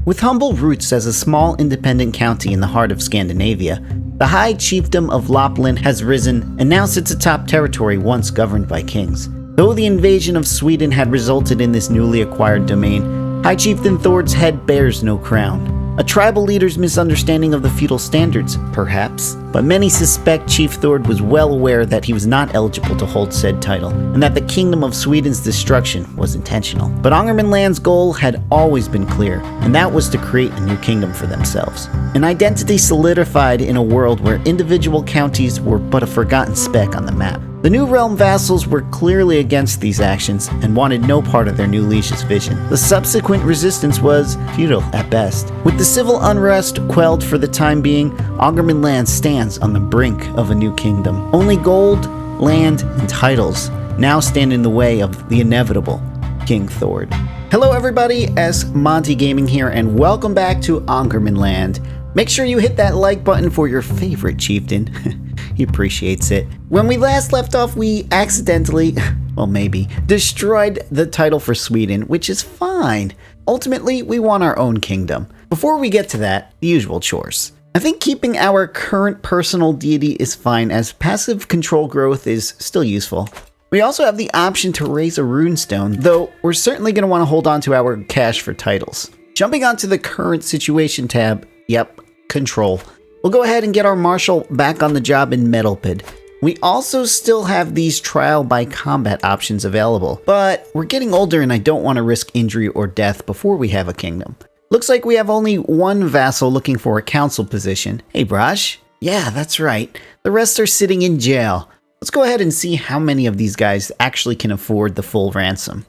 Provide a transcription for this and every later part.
With humble roots as a small independent county in the heart of Scandinavia, the High Chiefdom of Lapland has risen and now sits atop territory once governed by kings. Though the invasion of Sweden had resulted in this newly acquired domain, High Chieftain Thord's head bears no crown. A tribal leader's misunderstanding of the feudal standards, perhaps, but many suspect Chief Thord was well aware that he was not eligible to hold said title, and that the Kingdom of Sweden's destruction was intentional. But ANGERMANLAND's goal had always been clear, and that was to create a new kingdom for themselves. An identity solidified in a world where individual counties were but a forgotten speck on the map. The new realm vassals were clearly against these actions and wanted no part of their new liege's vision. The subsequent resistance was futile at best. With the civil unrest quelled for the time being, ANGERMANLAND stands on the brink of a new kingdom. Only gold, land, and titles now stand in the way of the inevitable King Thord. Hello everybody, S Monty Gaming here, and welcome back to ANGERMANLAND. Make sure you hit that like button for your favorite chieftain. He appreciates it. When we last left off, we accidentally, well maybe, destroyed the title for Sweden, which is fine. Ultimately, we want our own kingdom. Before we get to that, the usual chores. I think keeping our current personal deity is fine, as passive control growth is still useful. We also have the option to raise a runestone, though we're certainly going to want to hold on to our cash for titles. Jumping onto the current situation tab, yep, control. We'll go ahead and get our marshal back on the job in Medelpad. We also still have these trial by combat options available, but we're getting older and I don't want to risk injury or death before we have a kingdom. Looks like we have only one vassal looking for a council position. Hey Braj? Yeah, that's right. The rest are sitting in jail. Let's go ahead and see how many of these guys actually can afford the full ransom.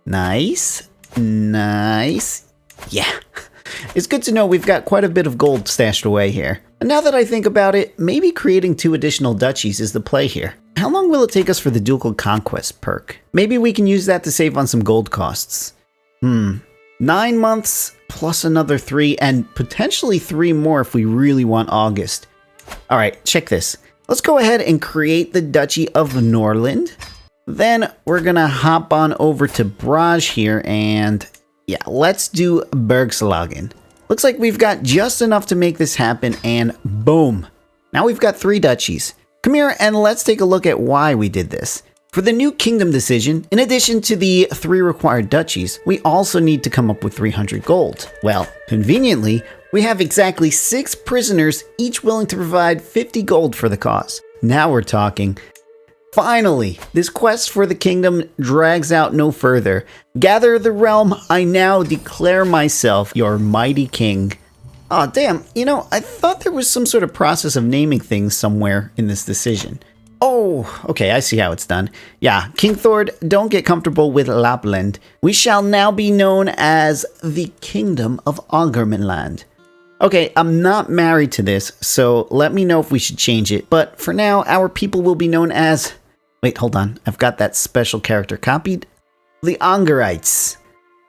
Nice. Nice. Yeah. It's good to know we've got quite a bit of gold stashed away here. And now that I think about it, maybe creating 2 additional duchies is the play here. How long will it take us for the ducal conquest perk? Maybe we can use that to save on some gold costs. 9 months plus another 3 and potentially 3 more if we really want August. Alright, check this. Let's go ahead and create the Duchy of Norland. Then we're gonna hop on over to Braj here and yeah, let's do Bergslagen. Looks like we've got just enough to make this happen and boom. Now we've got 3 duchies. Come here and let's take a look at why we did this. For the new kingdom decision, in addition to the 3 required duchies, we also need to come up with 300 gold. Well, conveniently, we have exactly 6 prisoners, each willing to provide 50 gold for the cause. Now we're talking. Finally, this quest for the kingdom drags out no further. Gather the realm, I now declare myself your mighty king. Aw, damn, you know, I thought there was some sort of process of naming things somewhere in this decision. Oh, okay, I see how it's done. Yeah, King Thord, don't get comfortable with Lapland. We shall now be known as the Kingdom of ANGERMANLAND. Okay, I'm not married to this, so let me know if we should change it. But for now, our people will be known as... Wait, hold on. I've got that special character copied. The Angerites.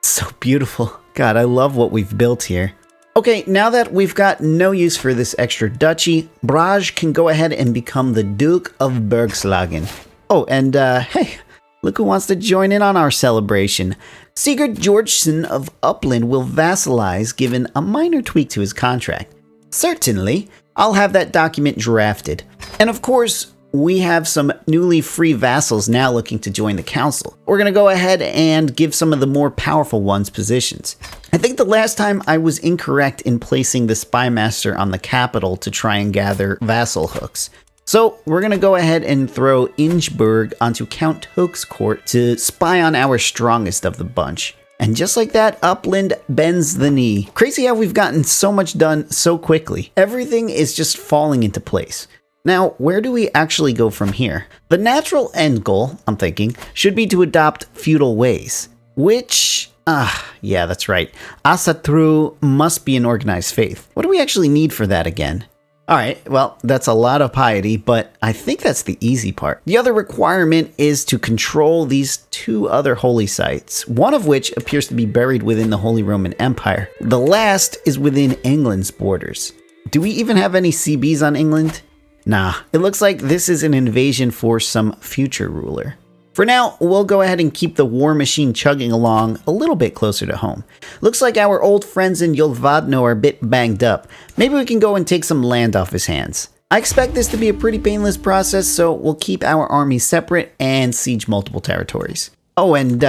So beautiful. God, I love what we've built here. Okay, now that we've got no use for this extra duchy, Braj can go ahead and become the Duke of Bergslagen. Oh, and hey, look who wants to join in on our celebration. Sigurd Georgsson of Upland will vassalize given a minor tweak to his contract. Certainly, I'll have that document drafted. And of course, we have some newly free vassals now looking to join the council. We're going to go ahead and give some of the more powerful ones positions. I think the last time I was incorrect in placing the spy master on the capital to try and gather vassal hooks. So we're going to go ahead and throw Ingeborg onto Count Hook's court to spy on our strongest of the bunch. And just like that, Upland bends the knee. Crazy how we've gotten so much done so quickly. Everything is just falling into place. Now, where do we actually go from here? The natural end goal, I'm thinking, should be to adopt feudal ways. Which, yeah, that's right. Asatru must be an organized faith. What do we actually need for that again? Alright, well, that's a lot of piety, but I think that's the easy part. The other requirement is to control these 2 other holy sites, one of which appears to be buried within the Holy Roman Empire. The last is within England's borders. Do we even have any CBs on England? Nah, it looks like this is an invasion for some future ruler. For now, we'll go ahead and keep the war machine chugging along a little bit closer to home. Looks like our old friends in Yolvadno are a bit banged up. Maybe we can go and take some land off his hands. I expect this to be a pretty painless process, so we'll keep our armies separate and siege multiple territories. Oh, and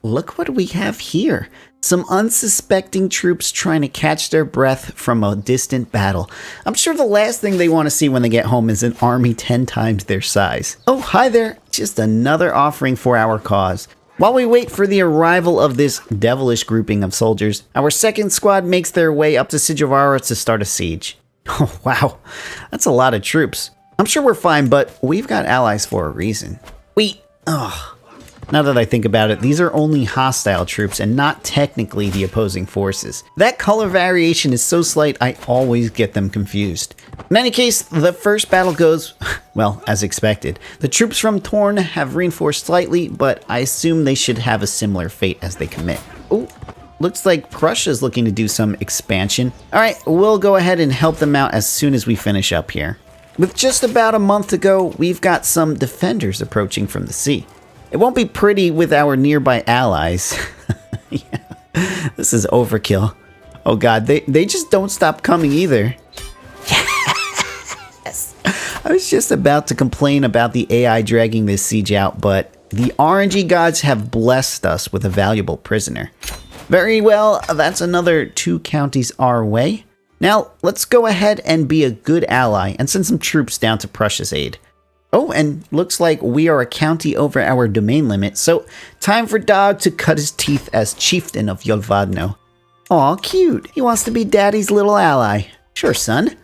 look what we have here. Some unsuspecting troops trying to catch their breath from a distant battle. I'm sure the last thing they want to see when they get home is an army 10 times their size. Oh, hi there. Just another offering for our cause. While we wait for the arrival of this devilish grouping of soldiers, our second squad makes their way up to Sijavara to start a siege. Oh, wow. That's a lot of troops. I'm sure we're fine, but we've got allies for a reason. Now that I think about it, these are only hostile troops and not technically the opposing forces. That color variation is so slight, I always get them confused. In any case, the first battle goes, well, as expected. The troops from Torn have reinforced slightly, but I assume they should have a similar fate as they commit. Oh, looks like Prussia's looking to do some expansion. Alright, we'll go ahead and help them out as soon as we finish up here. With just about a month to go, we've got some defenders approaching from the sea. It won't be pretty with our nearby allies. Yeah, this is overkill. Oh god, they just don't stop coming either. Yes! I was just about to complain about the AI dragging this siege out, but the RNG gods have blessed us with a valuable prisoner. Very well, that's another 2 counties our way. Now, let's go ahead and be a good ally and send some troops down to Prussia's aid. Oh, and looks like we are a county over our domain limit, so time for Dog to cut his teeth as chieftain of Yolvadno. Aw, cute. He wants to be daddy's little ally. Sure, son.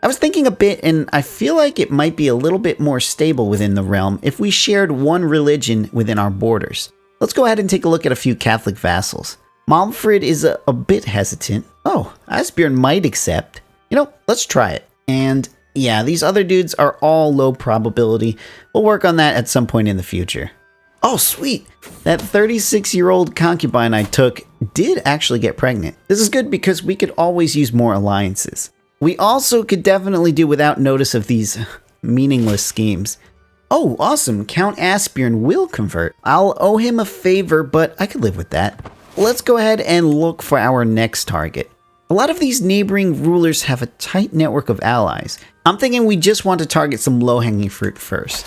I was thinking a bit, and I feel like it might be a little bit more stable within the realm if we shared one religion within our borders. Let's go ahead and take a look at a few Catholic vassals. Malmfrid is a bit hesitant. Oh, Asbjorn might accept. You know, let's try it. And yeah, these other dudes are all low probability. We'll work on that at some point in the future. Oh, sweet. That 36-year-old concubine I took did actually get pregnant. This is good because we could always use more alliances. We also could definitely do without notice of these meaningless schemes. Oh, awesome. Count Asbjorn will convert. I'll owe him a favor, but I could live with that. Let's go ahead and look for our next target. A lot of these neighboring rulers have a tight network of allies. I'm thinking we just want to target some low-hanging fruit first.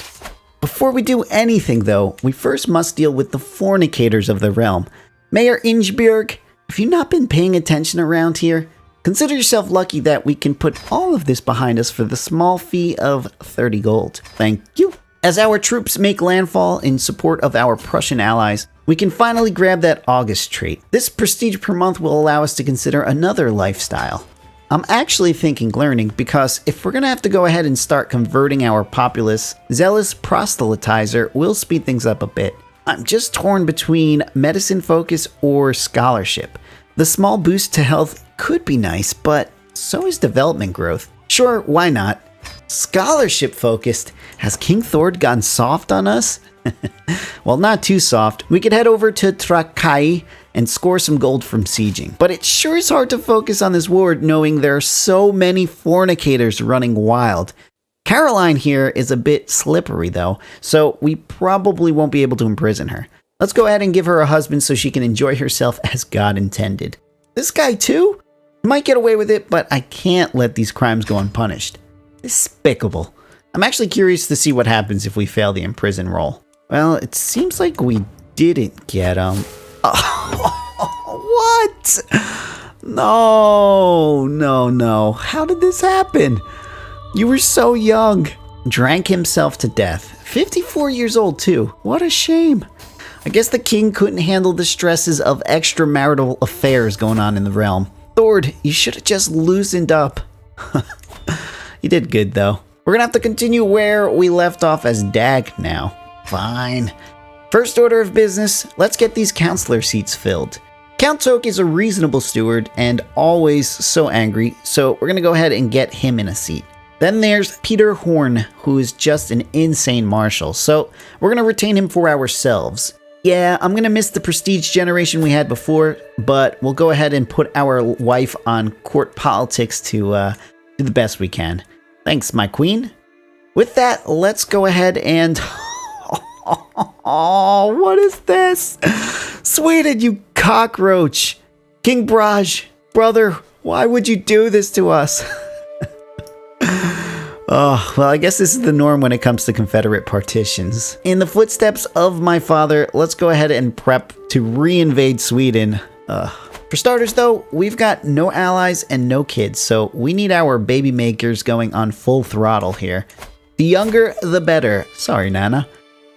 Before we do anything though, we first must deal with the Fornicators of the realm. Mayor Ingeborg, have you not been paying attention around here? Consider yourself lucky that we can put all of this behind us for the small fee of 30 gold. Thank you. As our troops make landfall in support of our Prussian allies, we can finally grab that August trait. This prestige per month will allow us to consider another lifestyle. I'm actually thinking learning because if we're gonna have to go ahead and start converting our populace, Zealous Proselytizer will speed things up a bit. I'm just torn between medicine focus or scholarship. The small boost to health could be nice, but so is development growth. Sure, why not? Scholarship focused. Has King Thord gone soft on us? Well, not too soft. We could head over to Trakai and score some gold from sieging. But it sure is hard to focus on this ward knowing there are so many fornicators running wild. Caroline here is a bit slippery though, so we probably won't be able to imprison her. Let's go ahead and give her a husband so she can enjoy herself as God intended. This guy too? Might get away with it, but I can't let these crimes go unpunished. Despicable. I'm actually curious to see what happens if we fail the imprison roll. Well, it seems like we didn't get him. What? No. How did this happen? You were so young. Drank himself to death. 54 years old too. What a shame. I guess the king couldn't handle the stresses of extramarital affairs going on in the realm. Thord, you should have just loosened up. You did good though. We're gonna have to continue where we left off as Dag now. Fine. First order of business, let's get these counselor seats filled. Count Tok is a reasonable steward and always so angry, so we're gonna go ahead and get him in a seat. Then there's Peter Horn, who is just an insane marshal, so we're gonna retain him for ourselves. Yeah, I'm gonna miss the prestige generation we had before, but we'll go ahead and put our wife on court politics to do the best we can. Thanks, my queen. With that, let's go ahead and... Oh, what is this? Sweden, you cockroach. King Braj, brother, why would you do this to us? Oh, well, I guess this is the norm when it comes to Confederate partitions. In the footsteps of my father, let's go ahead and prep to re-invade Sweden. For starters, though, we've got no allies and no kids, so we need our baby makers going on full throttle here. The younger, the better. Sorry, Nana.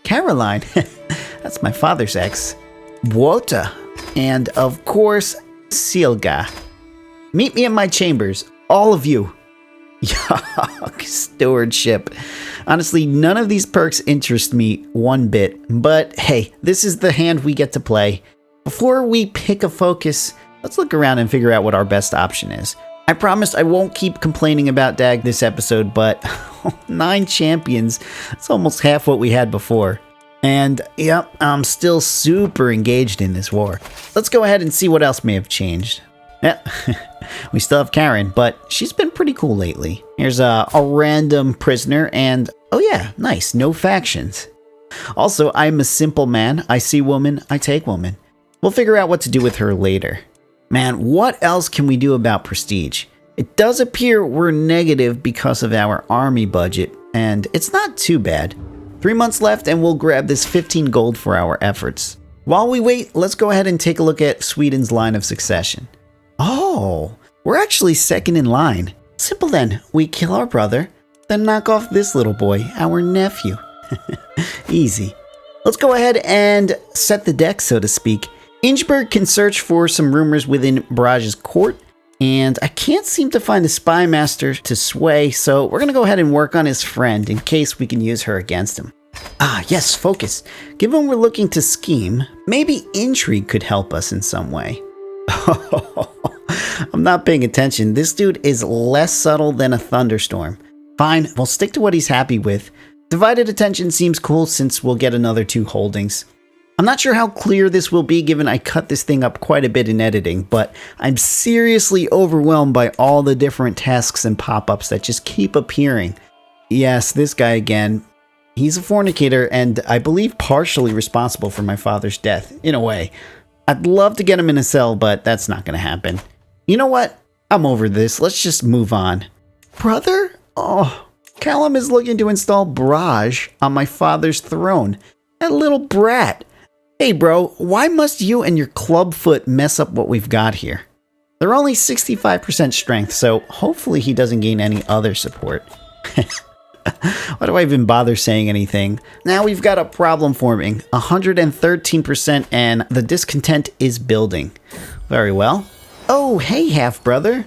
Caroline. That's my father's ex. Wota. And, of course, Silga. Meet me in my chambers, all of you. Yuck, stewardship. Honestly, none of these perks interest me one bit, but hey, this is the hand we get to play. Before we pick a focus, let's look around and figure out what our best option is. I promise I won't keep complaining about DAG this episode, but 9 champions, that's almost half what we had before. And yep, I'm still super engaged in this war. Let's go ahead and see what else may have changed. Yeah, we still have Karen, but she's been pretty cool lately. Here's a random prisoner, and oh yeah, nice, no factions. Also, I'm a simple man. I see woman, I take woman. We'll figure out what to do with her later. Man, what else can we do about prestige? It does appear we're negative because of our army budget, and it's not too bad. 3 months left, and we'll grab this 15 gold for our efforts. While we wait, let's go ahead and take a look at Sweden's line of succession. Oh, we're actually second in line. Simple then, we kill our brother, then knock off this little boy, our nephew. Easy. Let's go ahead and set the deck, so to speak. Ingeborg can search for some rumors within Barrage's court, and I can't seem to find a spy master to sway, so we're going to go ahead and work on his friend in case we can use her against him. Ah, yes, focus. Given we're looking to scheme, maybe intrigue could help us in some way. I'm not paying attention. This dude is less subtle than a thunderstorm. Fine, we'll stick to what he's happy with. Divided attention seems cool since we'll get another 2 holdings. I'm not sure how clear this will be given I cut this thing up quite a bit in editing, but I'm seriously overwhelmed by all the different tasks and pop-ups that just keep appearing. Yes, this guy again. He's a fornicator and I believe partially responsible for my father's death, in a way. I'd love to get him in a cell, but that's not going to happen. You know what? I'm over this. Let's just move on. Brother? Oh, Callum is looking to install Barrage on my father's throne. That little brat. Hey bro, why must you and your clubfoot mess up what we've got here? They're only 65% strength, so hopefully he doesn't gain any other support. Why do I even bother saying anything? Now we've got a problem forming. 113% and the discontent is building. Very well. Oh, hey, half-brother.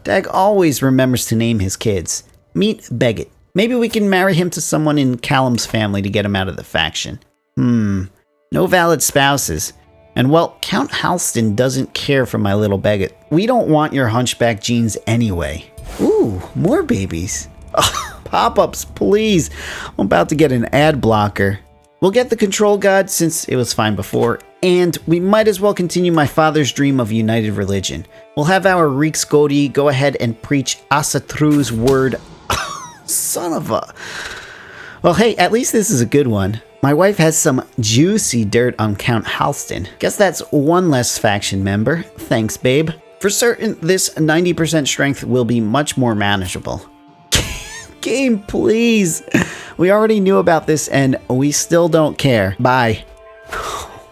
Dag always remembers to name his kids. Meet Beggett. Maybe we can marry him to someone in Callum's family to get him out of the faction. No valid spouses. And well, Count Halston doesn't care for my little Beggett. We don't want your hunchback genes anyway. Ooh, more babies. Pop-ups, please. I'm about to get an ad blocker. We'll get the control god since it was fine before, and we might as well continue my father's dream of united religion. We'll have our Riksgodi go ahead and preach Asatru's word. Son of a... Well, hey, at least this is a good one. My wife has some juicy dirt on Count Halston. Guess that's one less faction member. Thanks, babe. For certain, this 90% strength will be much more manageable. Game, please. We already knew about this and we still don't care. Bye.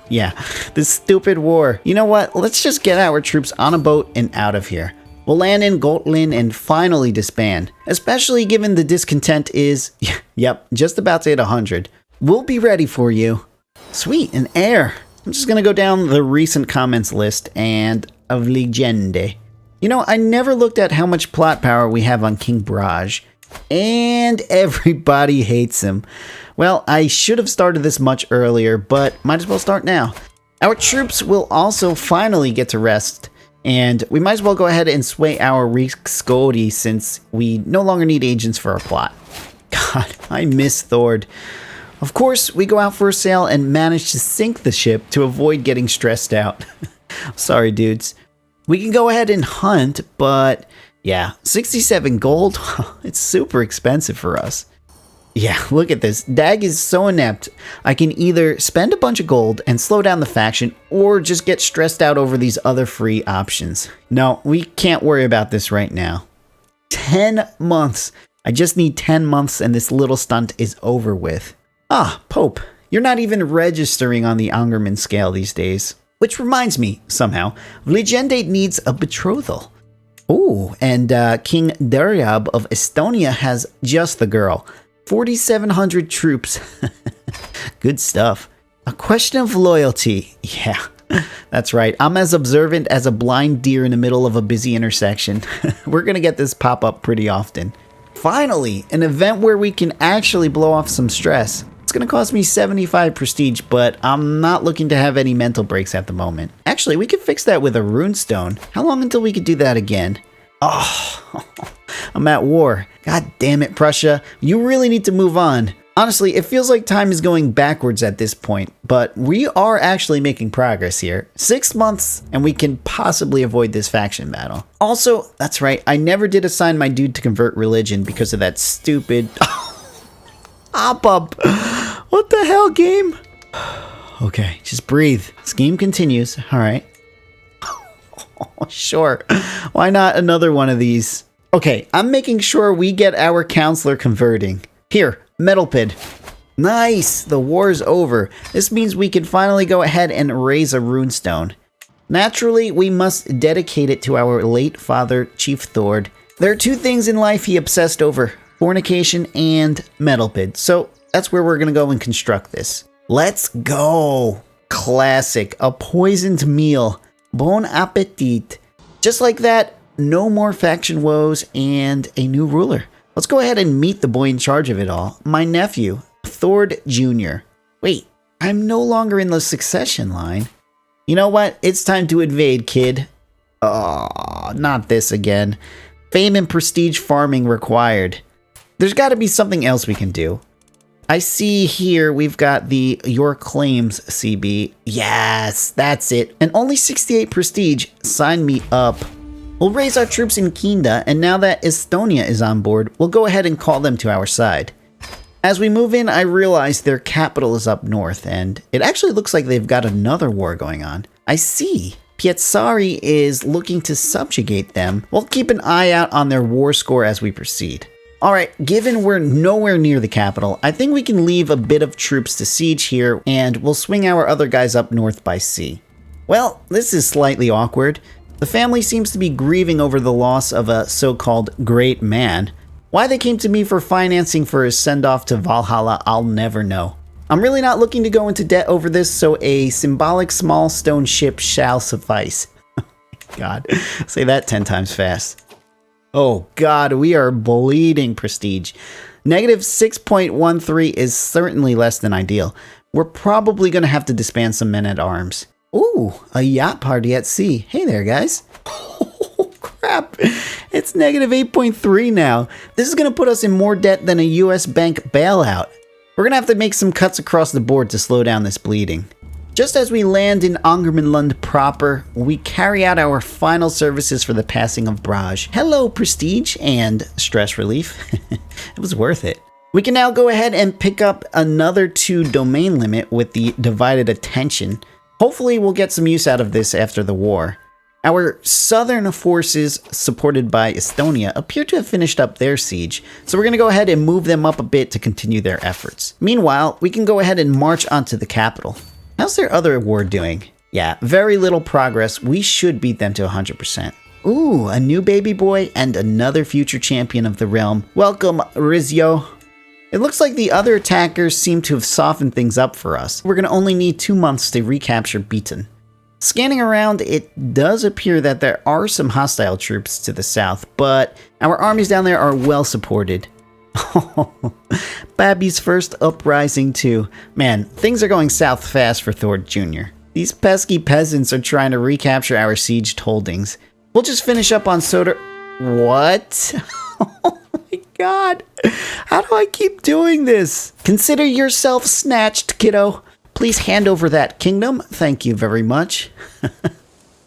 Yeah, this stupid war. You know what? Let's just get our troops on a boat and out of here. We'll land in Gotland and finally disband. Especially given the discontent is, yep, just about to hit 100. We'll be ready for you. Sweet, an heir. I'm just gonna go down the recent comments list and of Legende. You know, I never looked at how much plot power we have on King Braj. And everybody hates him. Well, I should have started this much earlier, but might as well start now. Our troops will also finally get to rest, and we might as well go ahead and sway our Riksgodi since we no longer need agents for our plot. God, I miss Thord. Of course, we go out for a sail and manage to sink the ship to avoid getting stressed out. Sorry, dudes. We can go ahead and hunt, but... yeah, 67 gold, it's super expensive for us. Yeah, look at this. Dag is so inept. I can either spend a bunch of gold and slow down the faction, or just get stressed out over these other free options. No, we can't worry about this right now. 10 months. I just need 10 months and this little stunt is over with. Ah, Pope. You're not even registering on the Angerman scale these days. Which reminds me, somehow, Legende needs a betrothal. Ooh, and King Daryab of Estonia has just the girl. 4,700 troops. Good stuff. A question of loyalty. Yeah, that's right. I'm as observant as a blind deer in the middle of a busy intersection. We're gonna get this pop up pretty often. Finally, an event where we can actually blow off some stress. It's gonna cost me 75 prestige, but I'm not looking to have any mental breaks at the moment. Actually, we could fix that with a runestone. How long until we could do that again? Oh, I'm at war. God damn it, Prussia. You really need to move on. Honestly, it feels like time is going backwards at this point, but we are actually making progress here. 6 months, and we can possibly avoid this faction battle. Also, that's right, I never did assign my dude to convert religion because of that stupid... Op-up! What the hell, game? Okay, just breathe. Scheme continues. Alright. Sure. Why not another one of these? Okay, I'm making sure we get our counselor converting. Here, Metal Pid. Nice! The war's over. This means we can finally go ahead and raise a runestone. Naturally, we must dedicate it to our late father, Chief Thord. There are two things in life he obsessed over. Fornication and Metal Pid. So that's where we're going to go and construct this. Let's go! Classic. A poisoned meal. Bon appetit. Just like that, no more faction woes and a new ruler. Let's go ahead and meet the boy in charge of it all. My nephew, Thord Jr. Wait, I'm no longer in the succession line. You know what? It's time to invade, kid. Oh, not this again. Fame and prestige farming required. There's got to be something else we can do. I see here we've got the Your Claims CB. Yes, that's it. And only 68 prestige. Sign me up. We'll raise our troops in Kinda, and now that Estonia is on board, we'll go ahead and call them to our side. As we move in, I realize their capital is up north, and it actually looks like they've got another war going on. I see. Pietzari is looking to subjugate them. We'll keep an eye out on their war score as we proceed. Alright, given we're nowhere near the capital, I think we can leave a bit of troops to siege here, and we'll swing our other guys up north by sea. Well, this is slightly awkward. The family seems to be grieving over the loss of a so-called great man. Why they came to me for financing for his send-off to Valhalla, I'll never know. I'm really not looking to go into debt over this, so a symbolic small stone ship shall suffice. God, say that 10 times fast. Oh god, we are bleeding prestige. Negative 6.13 is certainly less than ideal. We're probably going to have to disband some men at arms. Ooh, a yacht party at sea. Hey there, guys. Oh, crap. It's negative 8.3 now. This is going to put us in more debt than a US bank bailout. We're going to have to make some cuts across the board to slow down this bleeding. Just as we land in ANGERMANLAND proper, we carry out our final services for the passing of Braj. Hello, prestige and stress relief. It was worth it. We can now go ahead and pick up another 2 domain limit with the divided attention. Hopefully we'll get some use out of this after the war. Our southern forces, supported by Estonia, appear to have finished up their siege, so we're going to go ahead and move them up a bit to continue their efforts. Meanwhile, we can go ahead and march onto the capital. How's their other war doing? Yeah, very little progress. We should beat them to 100%. Ooh, a new baby boy and another future champion of the realm. Welcome, Rizio. It looks like the other attackers seem to have softened things up for us. We're going to only need 2 months to recapture Beaton. Scanning around, it does appear that there are some hostile troops to the south, but our armies down there are well supported. Babby's first uprising too. Man, things are going south fast for Thord Jr. These pesky peasants are trying to recapture our sieged holdings. We'll just finish up on Soder... What? Oh my god. How do I keep doing this? Consider yourself snatched, kiddo. Please hand over that kingdom. Thank you very much.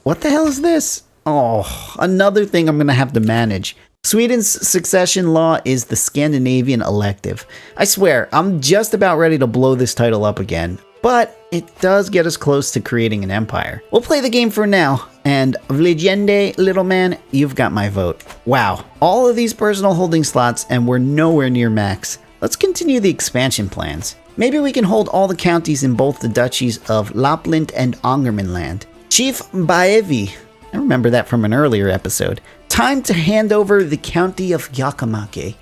What the hell is this? Oh, another thing I'm going to have to manage. Sweden's succession law is the Scandinavian elective. I swear, I'm just about ready to blow this title up again, but it does get us close to creating an empire. We'll play the game for now, and Vligende, little man, you've got my vote. Wow, all of these personal holding slots and we're nowhere near max. Let's continue the expansion plans. Maybe we can hold all the counties in both the duchies of Lapland and ANGERMANLAnd. Chief Baevi, I remember that from an earlier episode. Time to hand over the county of Yakamake.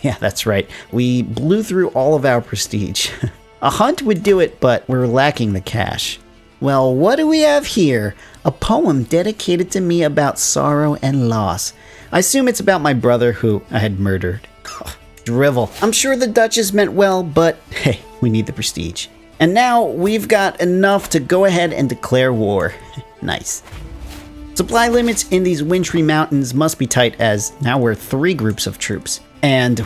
Yeah, that's right. We blew through all of our prestige. A hunt would do it, but we're lacking the cash. Well, what do we have here? A poem dedicated to me about sorrow and loss. I assume it's about my brother who I had murdered. Drivel. I'm sure the Duchess meant well, but hey, we need the prestige. And now we've got enough to go ahead and declare war. Nice. Supply limits in these wintry mountains must be tight as now we're 3 groups of troops. And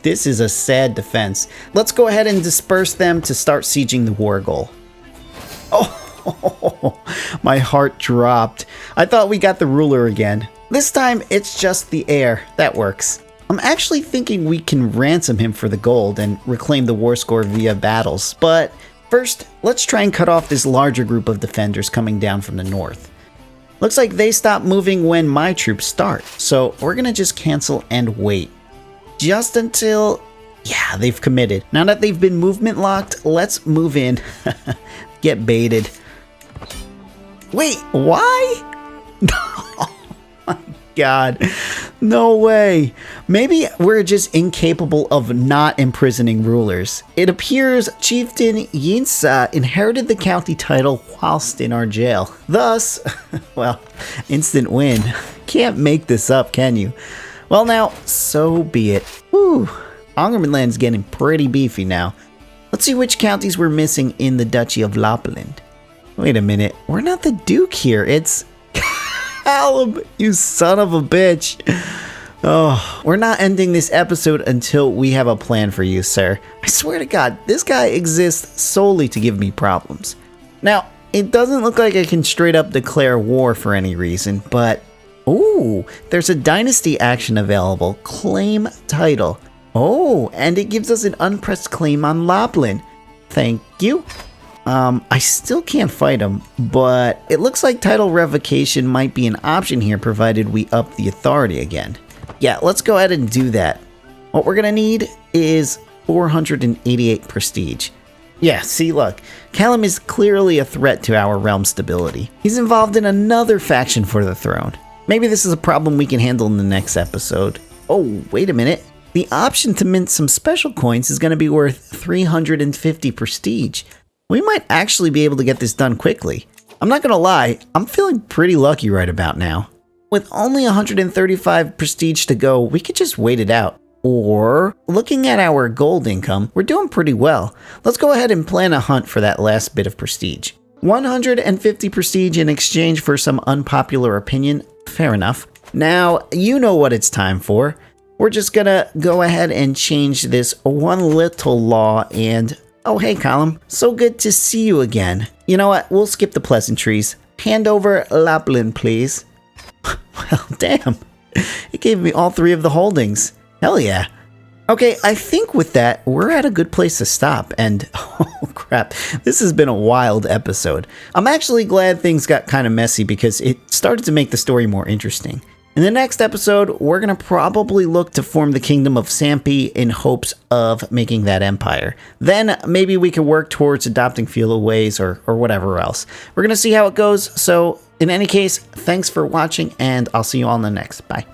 this is a sad defense. Let's go ahead and disperse them to start sieging the war goal. Oh, my heart dropped. I thought we got the ruler again. This time it's just the heir. That works. I'm actually thinking we can ransom him for the gold and reclaim the war score via battles. But first, let's try and cut off this larger group of defenders coming down from the north. Looks like they stop moving when my troops start, so we're gonna just cancel and wait. Just until, yeah, they've committed. Now that they've been movement locked, let's move in. Get baited. Wait, why? Oh my god. No way. Maybe we're just incapable of not imprisoning rulers. It appears Chieftain Yinsa inherited the county title whilst in our jail. Thus, well, instant win. Can't make this up, can you? Well now, so be it. Whew. ANGERMANLAND's getting pretty beefy now. Let's see which counties we're missing in the Duchy of Lapland. Wait a minute, we're not the Duke here, it's Callum, you son of a bitch. Oh, we're not ending this episode until we have a plan for you, sir. I swear to God, this guy exists solely to give me problems. Now, it doesn't look like I can straight up declare war for any reason, but ooh, there's a dynasty action available. Claim title. Oh, and it gives us an unpressed claim on Lapland. Thank you. I still can't fight him, but it looks like title revocation might be an option here provided we up the authority again. Yeah, let's go ahead and do that. What we're gonna need is 488 prestige. Yeah, see, look, Callum is clearly a threat to our realm stability. He's involved in another faction for the throne. Maybe this is a problem we can handle in the next episode. Oh, wait a minute. The option to mint some special coins is going to be worth 350 prestige. We might actually be able to get this done quickly. I'm not going to lie, I'm feeling pretty lucky right about now. With only 135 prestige to go, we could just wait it out. Or, looking at our gold income, we're doing pretty well. Let's go ahead and plan a hunt for that last bit of prestige. 150 prestige in exchange for some unpopular opinion. Fair enough. Now, you know what it's time for. We're just gonna go ahead and change this one little law and... Oh, hey, Callum. So good to see you again. You know what? We'll skip the pleasantries. Hand over Lapland, please. Well, damn. It gave me all 3 of the holdings. Hell yeah. Okay, I think with that, we're at a good place to stop, and oh crap, this has been a wild episode. I'm actually glad things got kind of messy because it started to make the story more interesting. In the next episode, we're going to probably look to form the Kingdom of Sampi in hopes of making that empire. Then maybe we can work towards adopting feudal ways or whatever else. We're going to see how it goes, so in any case, thanks for watching, and I'll see you all in the next. Bye.